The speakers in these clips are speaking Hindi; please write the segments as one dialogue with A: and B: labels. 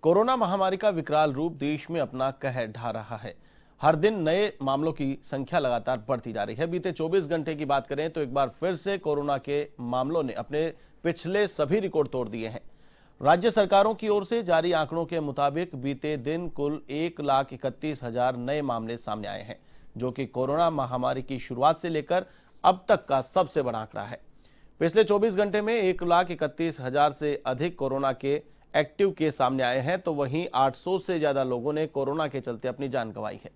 A: कोरोना महामारी का विकराल रूप देश में अपना कहर ढा रहा है। हर दिन नए मामलों की संख्या लगातार बढ़ती जा रही है। बीते 24 घंटे की बात करें तो एक बार फिर से कोरोना के मामलों ने अपने पिछले सभी रिकॉर्ड तोड़ दिए हैं। राज्य सरकारों की ओर से जारी आंकड़ों के मुताबिक बीते दिन कुल 1,31,000 नए मामले सामने आए हैं, जो कि कोरोना महामारी की शुरुआत से लेकर अब तक का सबसे बड़ा आंकड़ा है। पिछले 24 घंटे में 1,31,000 से अधिक कोरोना के एक्टिव केस सामने आए हैं, तो वहीं 800 से ज्यादा लोगों ने कोरोना के चलते अपनी जान गंवाई है,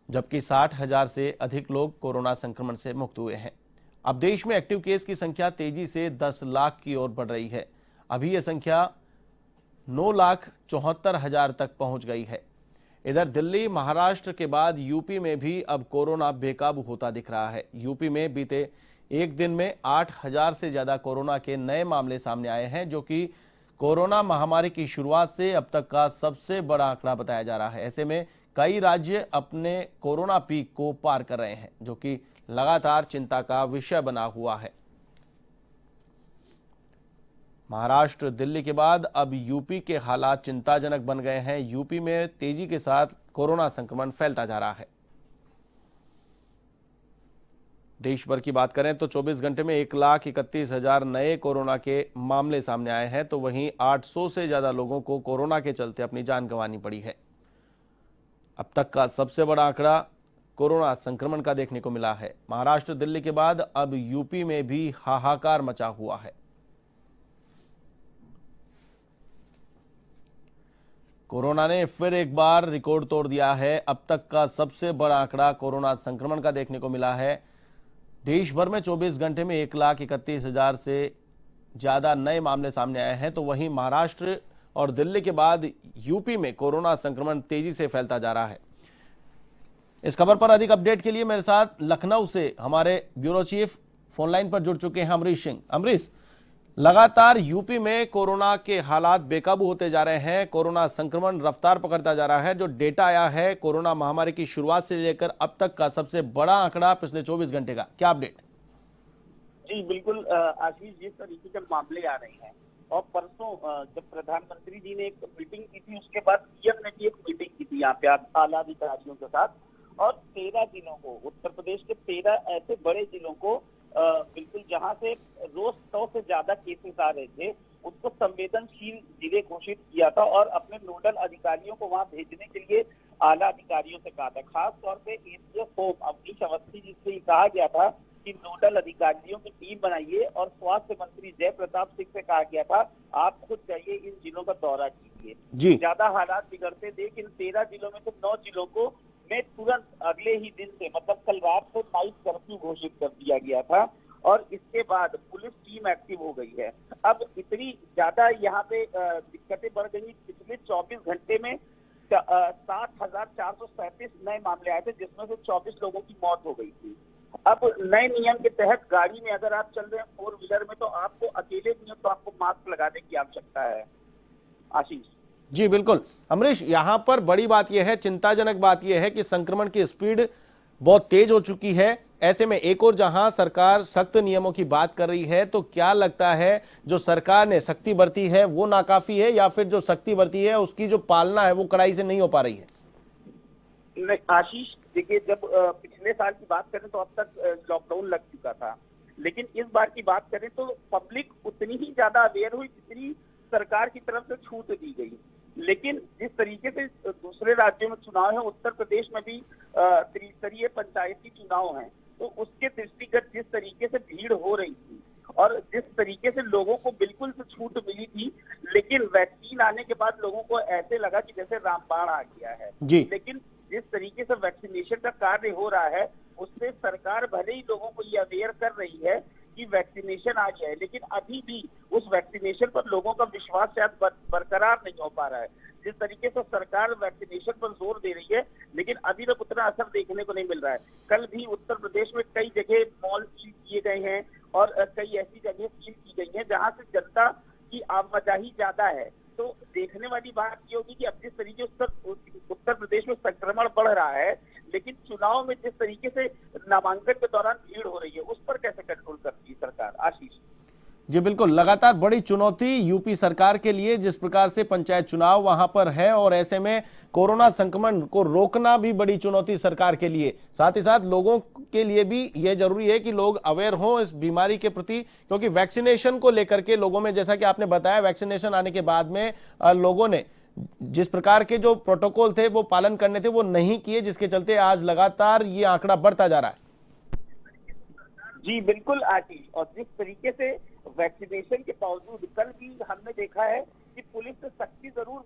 A: जबकि 60,000 से अधिक लोग कोरोना संक्रमण से मुक्त हुए हैं। अब देश में एक्टिव केस की संख्या तेजी से 10 लाख की ओर बढ़ रही है। अभी यह संख्या 9,74,000 तक पहुंच गई है। इधर दिल्ली, महाराष्ट्र के बाद यूपी में भी अब कोरोना बेकाबू होता दिख रहा है। यूपी में बीते एक दिन में 8,000 से ज्यादा कोरोना के नए मामले सामने आए हैं, जो कि कोरोना महामारी की शुरुआत से अब तक का सबसे बड़ा आंकड़ा बताया जा रहा है। ऐसे में कई राज्य अपने कोरोना पीक को पार कर रहे हैं, जो कि लगातार चिंता का विषय बना हुआ है। महाराष्ट्र, दिल्ली के बाद अब यूपी के हालात चिंताजनक बन गए हैं। यूपी में तेजी के साथ कोरोना संक्रमण फैलता जा रहा है। देश भर की बात करें तो 24 घंटे में 1,31,000 नए कोरोना के मामले सामने आए हैं, तो वहीं 800 से ज्यादा लोगों को कोरोना के चलते अपनी जान गंवानी पड़ी है। अब तक का सबसे बड़ा आंकड़ा कोरोना संक्रमण का देखने को मिला है। महाराष्ट्र, दिल्ली के बाद अब यूपी में भी हाहाकार मचा हुआ है। कोरोना ने फिर एक बार रिकॉर्ड तोड़ दिया है। अब तक का सबसे बड़ा आंकड़ा कोरोना संक्रमण का देखने को मिला है। देश भर में 24 घंटे में 1,31,000 से ज्यादा नए मामले सामने आए हैं, तो वहीं महाराष्ट्र और दिल्ली के बाद यूपी में कोरोना संक्रमण तेजी से फैलता जा रहा है। इस खबर पर अधिक अपडेट के लिए मेरे साथ लखनऊ से हमारे ब्यूरो चीफ फोनलाइन पर जुड़ चुके हैं अमरीश सिंह। अमरीश, लगातार यूपी में कोरोना के हालात बेकाबू होते जा रहे हैं। कोरोना संक्रमण रफ्तार पकड़ता जा रहा है। जो डेटा आया है कोरोना महामारी की शुरुआत से लेकर अब तक का सबसे बड़ा आंकड़ा पिछले 24 घंटे का, क्या अपडेट?
B: जी बिल्कुल आशीष, जिस तरीके के मामले आ रहे हैं और परसों जब प्रधानमंत्री जी ने एक मीटिंग की थी, उसके बाद सीएम ने भी एक मीटिंग की थी यहाँ पे आला अधिकारियों के साथ, और 13 जिलों को, उत्तर प्रदेश के 13 ऐसे बड़े जिलों को बिल्कुल जहां से रोज 100 से ज्यादा केसेस आ रहे थे, उसको संवेदनशील जिले घोषित किया था और अपने नोडल अधिकारियों को वहां भेजने के लिए आला अधिकारियों से कहा था। खास तौर पे एसीएस होम अवनीश अवस्थी जी से कहा गया था कि नोडल अधिकारियों की टीम बनाइए, और स्वास्थ्य मंत्री जय प्रताप सिंह से कहा गया था आप खुद जाइए इन जिलों का दौरा कीजिए। ज्यादा हालात बिगड़ते देख इन 13 जिलों में से 9 जिलों को में तुरंत अगले ही दिन से, मतलब कल रात से नाइट कर्फ्यू घोषित कर दिया गया था, और इसके बाद पुलिस टीम एक्टिव हो गई है। अब इतनी ज्यादा यहाँ पे दिक्कतें बढ़ गई। पिछले 24 घंटे में 7,437 नए मामले आए थे, जिसमें से 24 लोगों की मौत हो गई थी। अब नए नियम के तहत गाड़ी में अगर आप चल रहे हैं 4 व्हीलर में, तो आपको अकेले नहीं तो आपको मास्क लगाने की आवश्यकता है। आशीष
A: जी बिल्कुल। अमरीश, यहां पर बड़ी बात यह है, चिंताजनक बात यह है कि संक्रमण की स्पीड बहुत तेज हो चुकी है। ऐसे में एक और जहां सरकार सख्त नियमों की बात कर रही है, तो क्या लगता है जो सरकार ने सख्ती बरती है वो नाकाफी है, या फिर जो सख्ती बरती है उसकी जो पालना है वो कड़ाई से नहीं हो पा रही है?
B: नहीं आशीष, देखिए जब पिछले साल की बात करें तो अब तक लॉकडाउन लग चुका था, लेकिन इस बार की बात करें तो पब्लिक उतनी ही ज्यादा अवेयर हुई जितनी सरकार की तरफ से छूट दी गई। लेकिन जिस तरीके से दूसरे राज्यों में चुनाव है, उत्तर प्रदेश में भी त्रिस्तरीय पंचायती चुनाव हैं, तो उसके दृष्टिगत जिस तरीके से भीड़ हो रही थी और जिस तरीके से लोगों को बिल्कुल से छूट मिली थी, लेकिन वैक्सीन आने के बाद लोगों को ऐसे लगा कि जैसे रामबाण आ गया है। लेकिन जिस तरीके से वैक्सीनेशन का कार्य हो रहा है, उससे सरकार भले ही लोगों को ये अवेयर कर रही है कि वैक्सीनेशन आ गया है, लेकिन अभी भी उस वैक्सीनेशन पर लोगों का विश्वास शायद बरकरार नहीं हो पा रहा है। जिस तरीके से सरकार वैक्सीनेशन पर जोर दे रही है, लेकिन अभी तक उतना असर देखने को नहीं मिल रहा है। कल भी उत्तर प्रदेश में कई जगह मॉल सील किए गए हैं और कई ऐसी जगह सील की गई हैं जहां से जनता की आवाजाही ज्यादा है। तो देखने वाली बात ये होगी कि अब जिस तरीके से उत्तर प्रदेश में संक्रमण बढ़ रहा है, लेकिन चुनाव में जिस तरीके से नामांकन के दौरान भीड़ हो रही है, उस पर कैसे कंट्रोल करती है सरकार? आशीष
A: जी बिल्कुल, लगातार बड़ी चुनौती यूपी सरकार के लिए, जिस प्रकार से पंचायत चुनाव वहां पर है और ऐसे में कोरोना संक्रमण को रोकना भी बड़ी चुनौती सरकार के लिए। साथ ही साथ लोगों के लिए भी यह जरूरी है कि लोग अवेयर हों इस बीमारी के प्रति, क्योंकि वैक्सीनेशन को लेकर के लोगों में, जैसा कि आपने बताया, वैक्सीनेशन आने के बाद में लोगों ने जिस प्रकार के जो प्रोटोकॉल थे वो पालन करने थे वो नहीं किए, जिसके चलते आज लगातार ये आंकड़ा बढ़ता जा रहा है।
B: जी बिल्कुल आशीष, और जिस तरीके से वैक्सीनेशन के बावजूद कल भी हमने देखा है कि पुलिस से सख्ती जरूर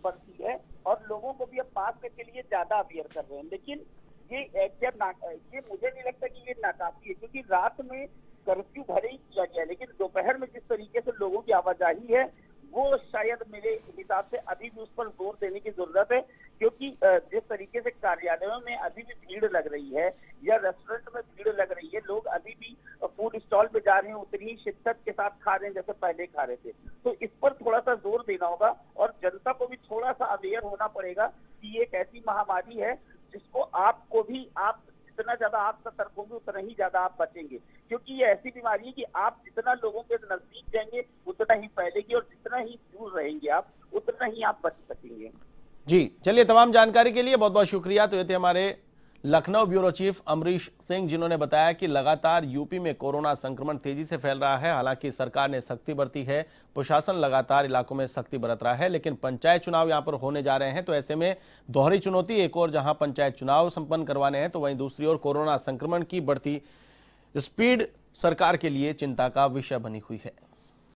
B: बरती है और लोगों को भी अब मास्क के लिए ज्यादा अवेयर कर रहे हैं, लेकिन ये मुझे नहीं लगता कि ये नाकाफी है, क्योंकि रात में कर्फ्यू भले ही किया गया, लेकिन दोपहर में जिस तरीके से लोगों की आवाजाही है वो शायद मेरे हिसाब से अभी भी उस पर जोर देने की जरूरत है, क्योंकि जिस तरीके से कार्यालयों में अभी भी भीड़ लग रही है या रेस्टोरेंट में भीड़ लग रही है, लोग अभी भी फूड स्टॉल पे जा रहे हैं, उतनी ही शिद्दत के साथ खा रहे हैं जैसे पहले खा रहे थे। तो इस पर थोड़ा सा जोर देना होगा और जनता को भी थोड़ा सा अवेयर होना पड़ेगा कि ये एक ऐसी महामारी है जिसको आपको भी, आप जितना ज्यादा आप सतर्क होंगे उतना ही ज्यादा आप बचेंगे, क्योंकि ये ऐसी बीमारी है कि आप जितना लोगों के नजदीक जाएंगे उतना ही फैलेगी और जितना ही दूर रहेंगे आप उतना ही आप बच सकेंगे।
A: जी चलिए, तमाम जानकारी के लिए बहुत बहुत शुक्रिया। तो ये थे हमारे लखनऊ ब्यूरो चीफ अमरीश सिंह, जिन्होंने बताया कि लगातार यूपी में कोरोना संक्रमण तेजी से फैल रहा है। हालांकि सरकार ने सख्ती बरती है, प्रशासन लगातार इलाकों में सख्ती बरत रहा है, लेकिन पंचायत चुनाव यहां पर होने जा रहे हैं, तो ऐसे में दोहरी चुनौती, एक और जहां पंचायत चुनाव संपन्न करवाने हैं तो वहीं दूसरी ओर कोरोना संक्रमण की बढ़ती स्पीड सरकार के लिए चिंता का विषय बनी हुई है।